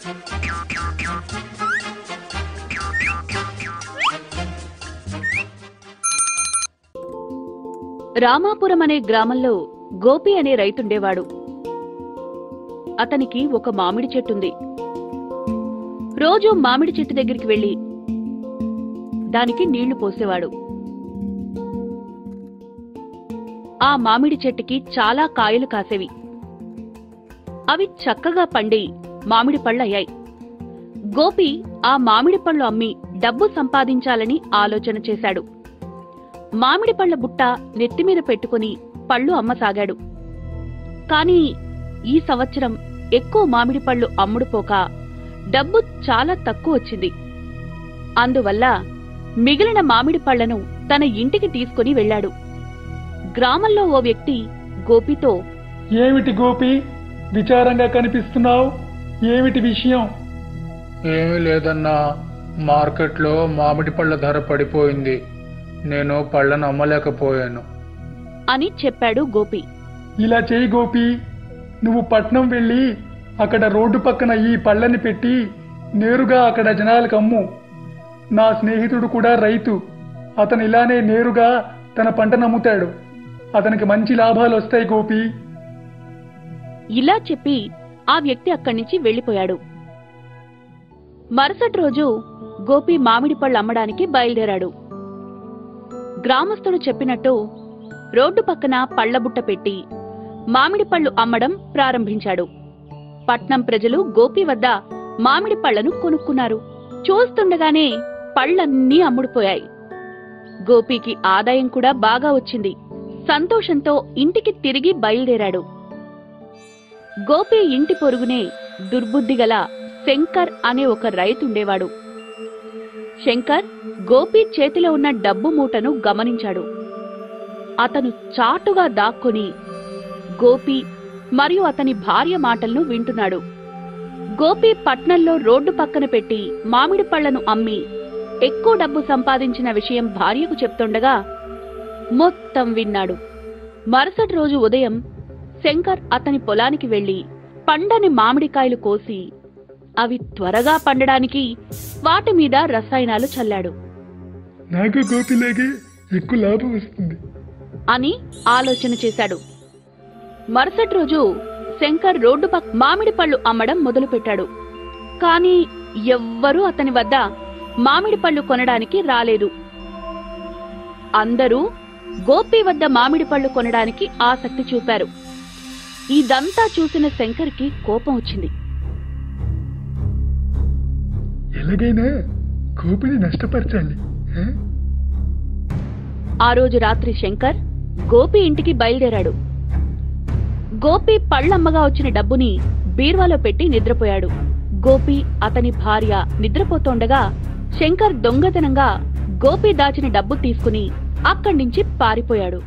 రామాపురం అనే గ్రామంలో గోపి అనే రైతుండేవాడు. అతనికి ఒక మామిడి చెట్టుంది. రోజూ మామిడి చెట్టు దగ్గరికి వెళ్లి దానికి నీళ్లు పోసేవాడు. ఆ మామిడి చెట్టుకి చాలా కాయలు కాసేవి. అవి చక్కగా పండి మామిడి పళ్ళయ్యాయి. గోపి ఆ మామిడి పళ్ళు అమ్మి డబ్బు సంపాదించాలని ఆలోచన చేశాడు. మామిడి పళ్ల బుట్ట నెత్తిమీద పెట్టుకుని పళ్ళు అమ్మసాగాడు. కాని ఈ సంవత్సరం ఎక్కువ మామిడి పళ్ళు అమ్ముడుపోక డబ్బు చాలా తక్కువ వచ్చింది. అందువల్ల మిగిలిన మామిడి పళ్లను తన ఇంటికి తీసుకుని వెళ్లాడు. గ్రామంలో ఓ వ్యక్తి గోపితో, ఏమిటి గోపి, విచారంగా కనిపిస్తున్నావు? ఏమిటి విషయం? ఏమీ లేదన్నా, మార్కెట్లో మామిడి పళ్ళ ధర పడిపోయింది. నేను పళ్ళను అమ్మలేకపోయాను అని చెప్పాడు గోపి. ఇలా చేయి గోపి, నువ్వు పట్నం వెళ్ళి అక్కడ రోడ్డు పక్కన ఈ పళ్ళని పెట్టి నేరుగా అక్కడ జనాలకు అమ్ము. నా స్నేహితుడు కూడా రైతు. అతను ఇలానే నేరుగా తన పంటను అమ్ముతాడు. అతనికి మంచి లాభాలు వస్తాయి గోపి. ఇలా చెప్పి ఆ వ్యక్తి అక్కడి నుంచి వెళ్లిపోయాడు. మరుసటి రోజు గోపి మామిడి పళ్ళు అమ్మడానికి బయలుదేరాడు. గ్రామస్తుడు చెప్పినట్టు రోడ్డు పక్కన పళ్లబుట్ట పెట్టి మామిడి పళ్ళు అమ్మడం ప్రారంభించాడు. పట్నం ప్రజలు గోపి వద్ద మామిడి పళ్లను కొనుక్కున్నారు. చూస్తుండగానే పళ్లన్నీ అమ్ముడుపోయాయి. గోపికి ఆదాయం కూడా బాగా వచ్చింది. సంతోషంతో ఇంటికి తిరిగి బయలుదేరాడు. గోపి ఇంటి పొరుగునే దుర్బుద్ధిగల శంకర్ అనే ఒక రైతుండేవాడు. శంకర్ గోపి చేతిలో ఉన్న డబ్బు మూటను గమనించాడు. అతను చాటుగా దాక్కుని గోపి మరియు అతని భార్య మాటలను వింటున్నాడు. గోపి పట్నంలో రోడ్డు పక్కన పెట్టి మామిడి పళ్లను అమ్మి ఎక్కువ డబ్బు సంపాదించిన విషయం భార్యకు చెప్తుండగా మొత్తం విన్నాడు. మరుసటి రోజు ఉదయం శంకర్ అతని పొలానికి వెళ్లి పండని మామిడికాయలు కోసి అవి త్వరగా పండడానికి వాటి మీద రసాయనాలు చల్లాడు. నాకు గోపిలాగే ఎక్కువ లాభం వస్తుంది అని ఆలోచన చేశాడు. మరుసటి రోజు శంకర్ రోడ్డు పక్క మామిడి పళ్ళు అమ్మడం మొదలుపెట్టాడు. కాని ఎవ్వరూ అతని వద్ద మామిడి పళ్ళు కొనడానికి రాలేదు. అందరూ గోపి వద్ద మామిడి పళ్ళు కొనడానికి ఆసక్తి చూపారు. ఇదంతా చూసిన శంకర్కి కోపం వచ్చింది. ఎలాగైనా గోపిని నష్టపరచాలి. ఆ రోజు రాత్రి శంకర్ గోపి ఇంటికి బయలుదేరాడు. గోపి పళ్ళమ్మగా వచ్చిన డబ్బుని బీర్వాలో పెట్టి నిద్రపోయాడు. గోపి అతని భార్య నిద్రపోతోండగా శంకర్ దొంగతనంగా గోపి దాచిన డబ్బు తీసుకుని అక్కడి నుంచి పారిపోయాడు.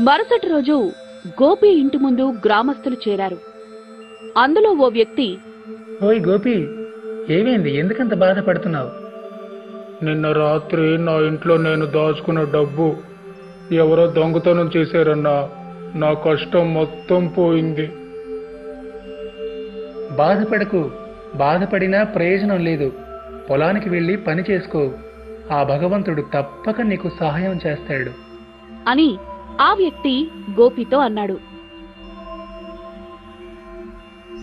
మరుసటి రోజు గోపి ఇంటి ముందు గ్రామస్తులు చేరారు. అందులో ఓ వ్యక్తి, ఓయ్ గోపి, ఏమైంది? ఎందుకంత బాధపడుతున్నావు? నిన్న రాత్రి నా ఇంట్లో నేను దాచుకున్న డబ్బు ఎవరో దొంగతనం చేశారన్నా. నా కష్టం మొత్తం పోయింది. బాధపడకు. బాధపడినా ప్రయోజనం లేదు. పొలానికి వెళ్ళి పని చేసుకో. ఆ భగవంతుడు తప్పక నీకు సహాయం చేస్తాడు అని ఆ వ్యక్తి గోపితో అన్నాడు.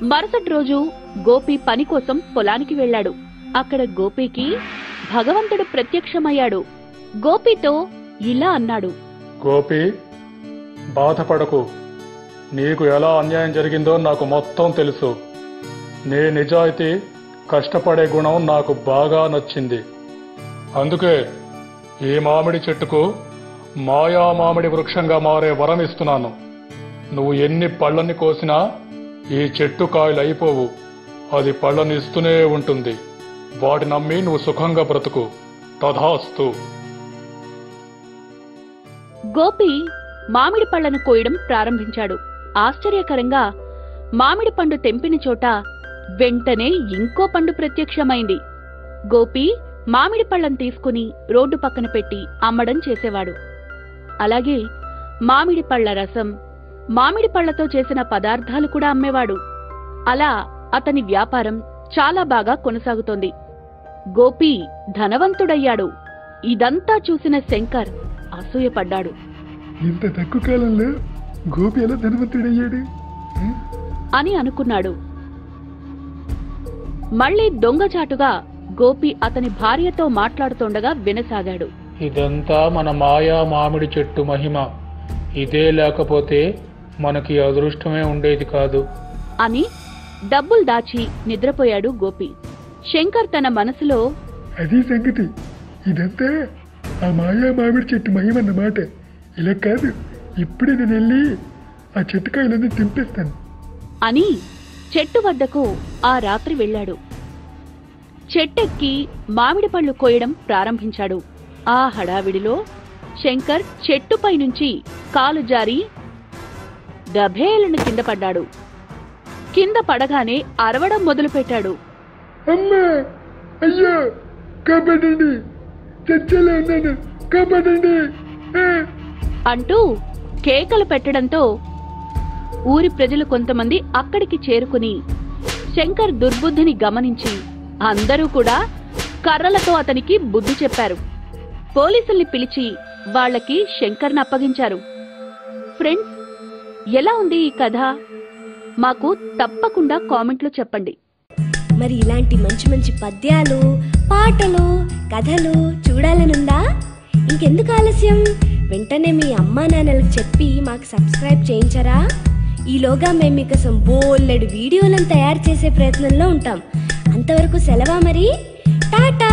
మరుసటి రోజు గోపి పని కోసం పొలానికి వెళ్లాడు. అక్కడ గోపికి భగవంతుడు ప్రత్యక్షమయ్యాడు. గోపితో ఇలా అన్నాడు. గోపి, బాధపడకు. నీకు ఎలా అన్యాయం జరిగిందో నాకు మొత్తం తెలుసు. నీ నిజాయితీ, కష్టపడే గుణం నాకు బాగా నచ్చింది. అందుకే ఈ మామిడి చెట్టుకు మాయా మామిడి వృక్షంగా మారే వరం ఇస్తున్నాను. నువ్వు ఎన్ని పళ్ళని కోసినా ఈ చెట్టు కాయలు అయిపోవు. అది పళ్ళని ఇస్తూనే ఉంటుంది. వాటి నమ్మి నువ్వు సుఖంగా బ్రతుకు. తథాస్తు. గోపి మామిడి పళ్లను కోయడం ప్రారంభించాడు. ఆశ్చర్యకరంగా మామిడి పండు తెంపిన చోట వెంటనే ఇంకో పండు ప్రత్యక్షమైంది. గోపి మామిడి పళ్లను తీసుకుని రోడ్డు పక్కన పెట్టి అమ్మడం చేసేవాడు. అలాగే మామిడి పళ్ల రసం, మామిడి పళ్లతో చేసిన పదార్థాలు కూడా అమ్మేవాడు. అలా అతని వ్యాపారం చాలా బాగా కొనసాగుతోంది. గోపి ధనవంతుడయ్యాడు. ఇదంతా చూసిన శంకర్ అసూయపడ్డాడు. ఇంత తక్కువ కాలంలో గోపి ఎలా ధనవంతుడయ్యాడు అని అనుకున్నాడు. మళ్లీ దొంగచాటుగా గోపి అతని భార్యతో మాట్లాడుతుండగా వినసాగాడు. ఇదంతా మన మాయా మామిడి చెట్టు మహిమ. ఇదే లేకపోతే మనకి అదృష్టమే ఉండేది కాదు అని డబ్బులు దాచి నిద్రపోయాడు గోపి. శంకర్ తన మనసులో, అది సంగతి, ఇదంతా ఆ మాయా మామిడి చెట్టు మహిమన్నమాట. ఇలా కాదు, ఇప్పుడే నేను వెళ్ళి ఆ చెట్టుకాయలన్నీ తింపేస్తాను అని చెట్టు వద్దకు ఆ రాత్రి వెళ్ళాడు. చెట్టెక్కి మామిడి పళ్ళు కోయడం ప్రారంభించాడు. ఆ హడావిడిలో శంకర్ చెట్టుపై నుంచి కాలు జారి డభేలను కింద పడ్డాడు. కింద పడగానే అరవడం మొదలుపెట్టాడు. అమ్మా, అయ్యో, కాపాడండి, చచ్చేలా ఉన్నాను, కాపాడండి అంటూ కేకలు పెట్టడంతో ఊరి ప్రజలు కొంతమంది అక్కడికి చేరుకుని శంకర్ దుర్బుద్ధిని గమనించి అందరూ కూడా కర్రలతో అతనికి బుద్ధి చెప్పారు. పోలీసుల్ని పిలిచి వాళ్లకి శంకర్ని అప్పగించారు. ఫ్రెండ్స్, ఎలా ఉంది ఈ కథ? మాకు తప్పకుండా కామెంట్లో చెప్పండి. మరి ఇలాంటి మంచి మంచి పద్యాలు, పాటలు, కథలు చూడాలనుందా? ఇంకెందుకు ఆలస్యం? వెంటనే మీ అమ్మా నాన్నలకు చెప్పి మాకు సబ్స్క్రైబ్ చేయించరా? ఈలోగా మేము మీకోసం బోలెడు వీడియోలను తయారు చేసే ప్రయత్నంలో ఉంటాం. అంతవరకు సెలవా మరి. టాటా.